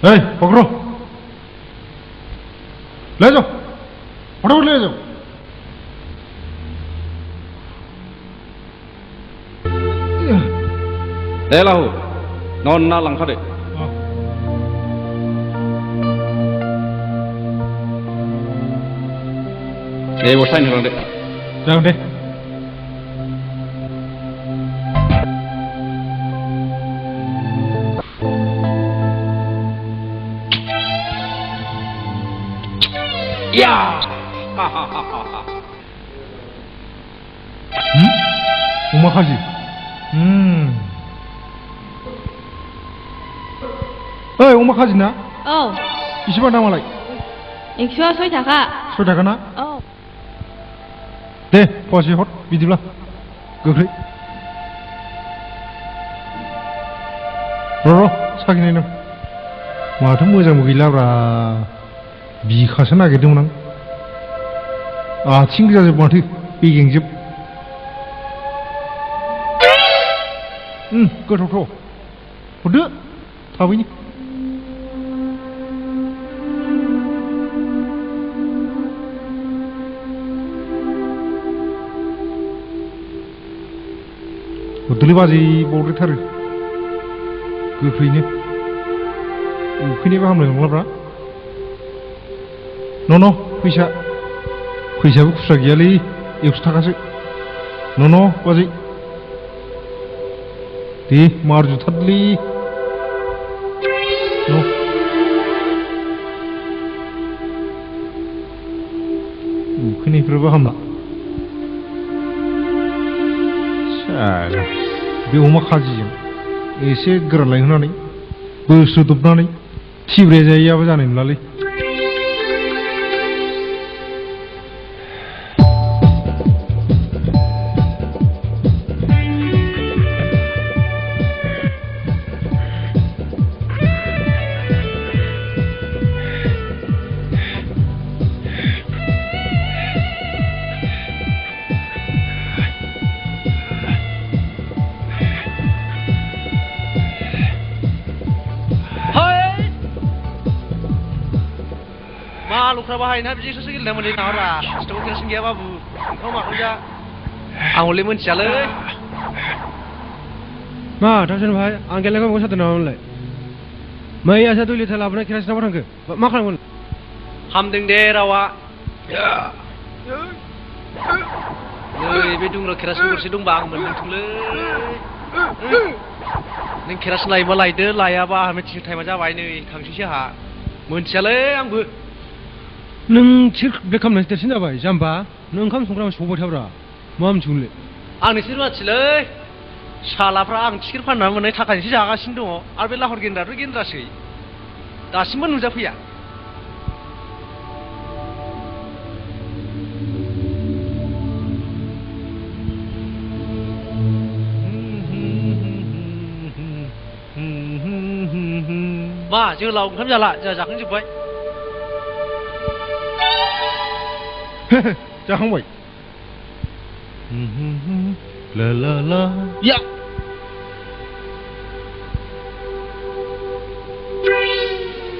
ए पकड़ो, ले जाओ, फटाफट ले जाओ। दे लाहु नन्ना लांखादो। दे बसाइन होलांदो। जागोन दे। या अमा खाजि। ओइ अमा खाजि ना? औ। बेसेबां दामालाय? 106 थाखा। 6 थाखा ना? औ। दे फवासे हर बिदिब्ला गोख्रै। र' साखिनाय नों माथो मोजांबो गैलाब्रा, बिखासो नागिरदोंमोन आं। आथिं गोजाजोब माथो, बेगेंजोब। गोथावथ', हरदो थाबैनो। हरदोलै बाजै, बावद्रायथारो गोख्रैनो। उखैनायबो हामलाय नंलाब्रा। न' फैसायाबो खुस्रा गैयालै, 100 थाखासो। न' बाजै दे मारजुथारलै। उखैनायफ्राबो हामला। बे अमा खाजिजों एसे गोरान लायहोनानै बोस्रोदबनानै थिब्रे जायैयाबो जानाय नंलालै। मालुफ्रा बाहायना बिदिसोसो गेलेना मोनदों नाहरा स्ट'क केरासिन गैया बाबु ओंखाम माखौ जा आं हले मोनथियालै मा थांसन भाई आं गेलेनायखौ मखौ सादों नामामोनलाय मैयासो 2 लिटार लाबोनाय केरासिन नामा थांखो मा खालामगोन हामदों दे रावा नै बे दुंग्रा केरासिन गरसे दंबा आं मोनदोंथोंलै नों केरासिन लायोबा लायदो लायाबा आंहा मिथिनो टाइमा जाबाय नै थांसैसो आंहा मोनथियालै आंबो नों थिर ब्रेक खालामनायसो देरसिन जाबाय जाम्बा नों ओंखाम संग्रा सबाय थाब्रा मा मिथिगौलै आं नोंसोर मानसिलै सालाफ्रा आं टिकेट फाननानै मोननाय थाखाजोंसो जागासिनो दङ आरो बे लाहर गेन्द्रायाथ' गेन्द्रासै दासिमबो नुजाफैया मा जोलाव ओंखाम जाला जोंहा जाखांजोब्बाय जाखांबाय ला ला ला या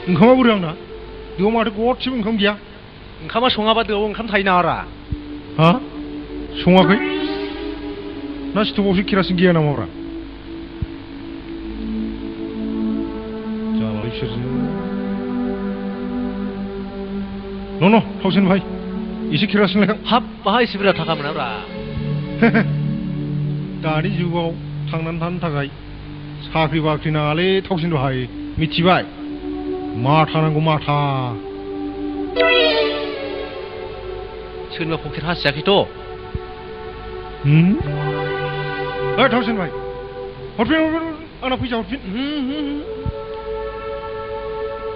ओंखामा बोरै आंना दोआव माथो गरसेबो ओंखाम गैया ओंखामा सङाबा दोआव ओंखाम थायो नामारा हा सङाखै ना स्ट'भआवसो केरासिन गैया नामाब्रा जालालै बिसोरजों न' थावसेन भाइ एसे केरासिन लायखां हाब बाहा एसे बुरजा थाखा मोनाब्रा दानि जुगाव थांनानै थानो थाखाय साख्रि बाख्रि नाङालै थावसेन भाइ मिथिबाय माथा नांगौ माथा सोरनिबा पकेट हासियाखैथ' ओइ थावसेन भाइ हरफिन आंना फैसा हरफिन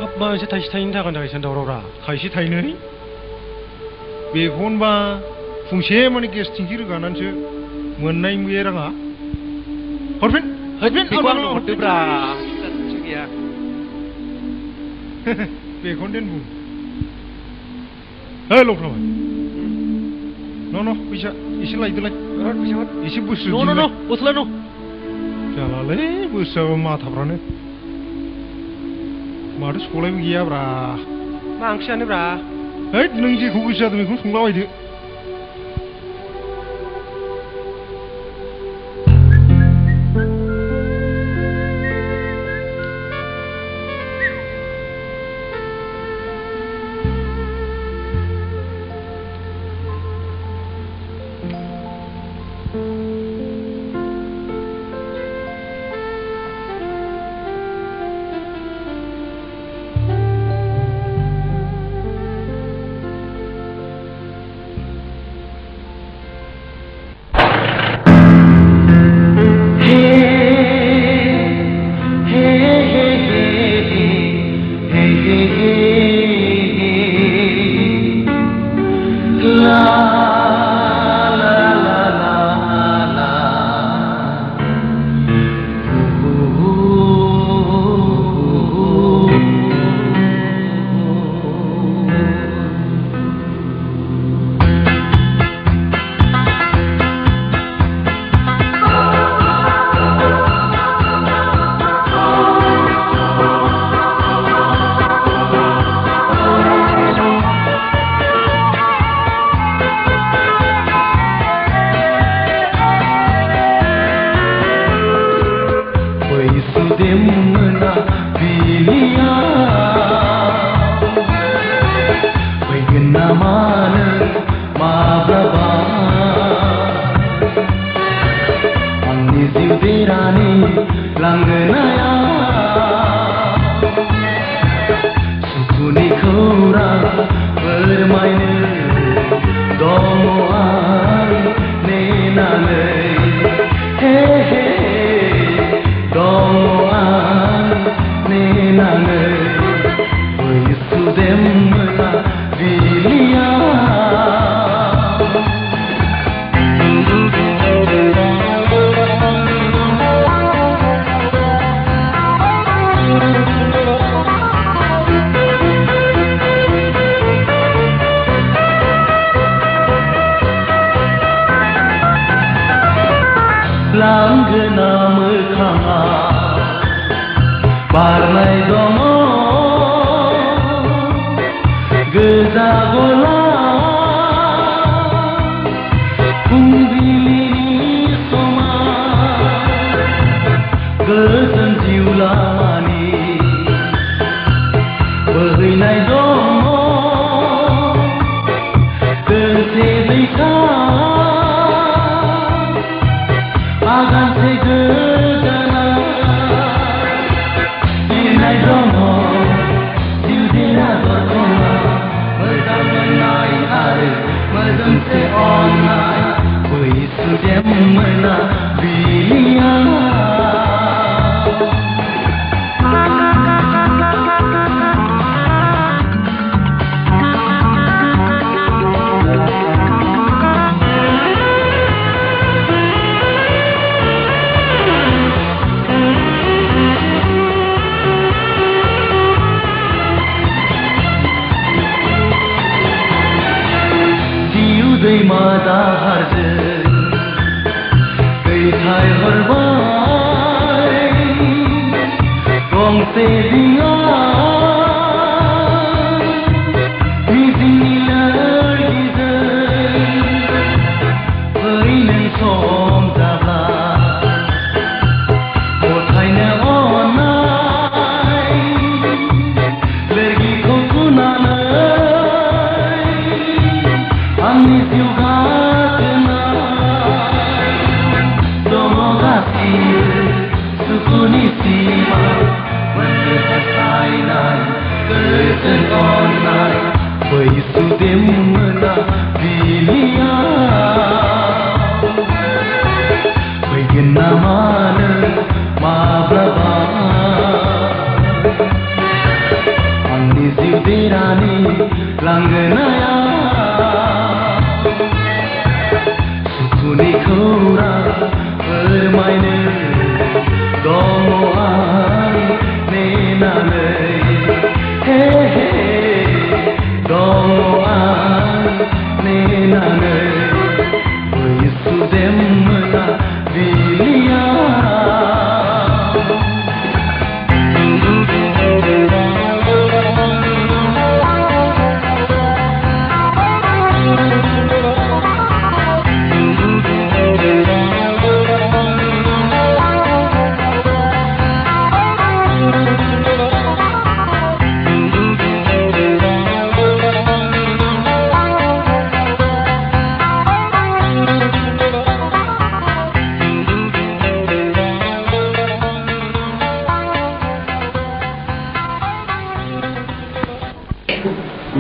हाब मा एसे थाइसे थाइनै थाखानि थाखाय एसे दावरावरा थाइसे थाइनै बेखौनोबा फुंसे माने गेस थिंखि रोगानानैसो मोननाय बे राङा हरफिन बेखौ आंनो हरदोब्रा गैया बेखौनो दोन बुं ओइ लख्रा भाइ न' फैसा एसे लायदोलाय एसे बोस्रो न' गस्ला न' जालालै बोस्राबा माथाफ्रानो माथो सलायबो गैयाब्रा मा ओंख्रियानो ब्रा है नों जेखौ गोसो जादों बेखौनो संलाबायदो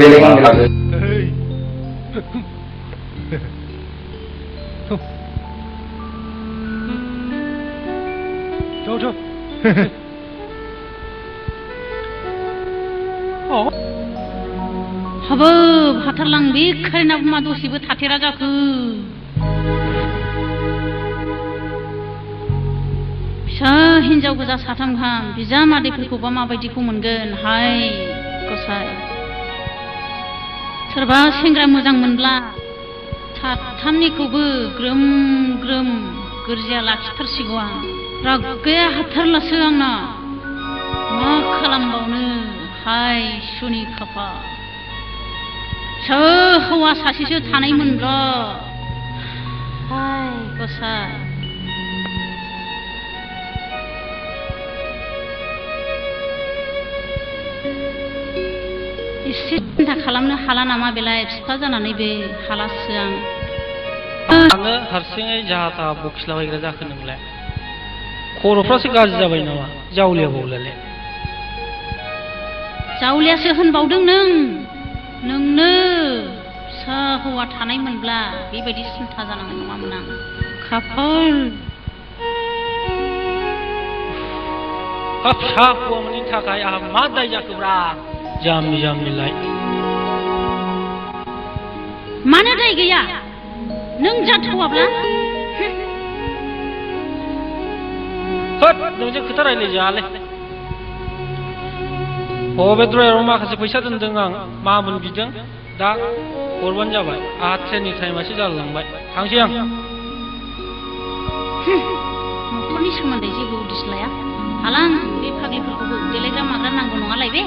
बेलेग आं Hey. 저. हाबोब हाथारलां बे खारेनाबो मा दसेबो थाथेरा जाखो फिसा हिनजाव गोजा साथाम गाहाम बिजामादैफोरखौबा माबायदिखौ मोनगोन हाय गसाय सोरबा सेंग्रा मोजां मोनब्ला साथामनिखौबो ग्रोम ग्रोम गोरजिया लाखिथारसिगौ आं रागाया हाथारलासो आंना मा खालामबावनो हाय सुनि खाफाल सोर हौवा सासेसो थानायमोनब्ला हाय गसाय एसे सिन्था खालामनो हाला नामा बेलाय बिफा जानानै बे हालासो आं आङो हारसिङै जाहा थाहा बखिलाबायग्रा जाखो नोंलाय खर'फ्रासो गाज्रि जाबाय नामा जावलियाबावलायलाय जावलियासो होनबावदों नोंनो फिसा हौवा थानायमोनब्ला बेबायदि सिन्था जानांगौ नङामोन आं खाफाल फिसा हौवानि थाखाय आंहा मा दाय जाखोब्रा जाम्बिलाय मानो दाय गैया नों जाथावाब्ला होद नोंजों खोथा रायलायजायालै बबे द्रयाराव माखासे फैसा दोनदों आं मामोन बिदों दा हरबानो जाबाय आंहा ट्रेननि टाइमासो जालांबाय थांसै आं न'खरनि सोमोन्दै जेबो उदिस लाया हालां बे फाग्लिफोरखौबो देलायग्रा माग्रा नांगौ नङालाय बे